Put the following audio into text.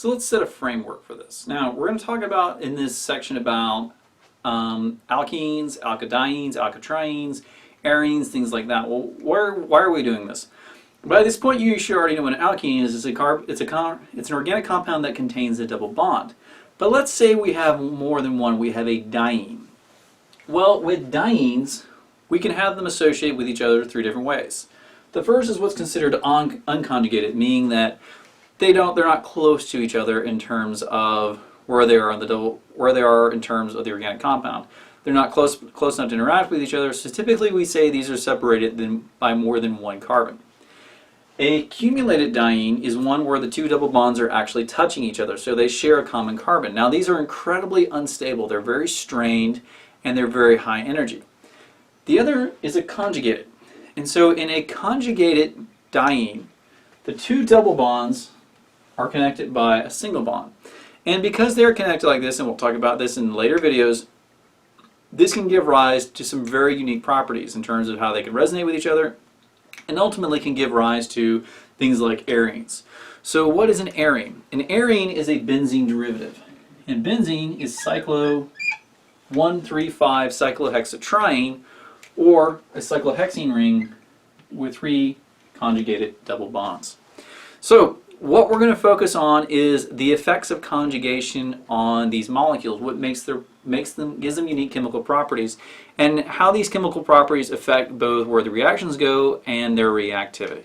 So let's set a framework for this. Now, we're going to talk about in this section about alkenes, alkadienes, alkatrienes, arenes, things like that. Well, why are we doing this? By this point, you should already know what an alkene is. It's an organic compound that contains a double bond. But let's say we have more than one. We have a diene. Well, with dienes, we can have them associate with each other three different ways. The first is what's considered unconjugated, meaning that they're not close to each other in terms of where they are in terms of the organic compound. They're not close enough to interact with each other, so typically we say these are separated by more than one carbon. A cumulated diene is one where the two double bonds are actually touching each other, so they share a common carbon. Now these are incredibly unstable, they're very strained, and they're very high energy. The other is a conjugated. And so in a conjugated diene, the two double bonds are connected by a single bond. And because they're connected like this, and we'll talk about this in later videos, this can give rise to some very unique properties in terms of how they can resonate with each other, and ultimately can give rise to things like arenes. So what is an arene? An arene is a benzene derivative. And benzene is cyclo 1,3,5 cyclohexatriene, or a cyclohexene ring with 3 conjugated double bonds. So what we're going to focus on is the effects of conjugation on these molecules, what gives them unique chemical properties, and how these chemical properties affect both where the reactions go and their reactivity.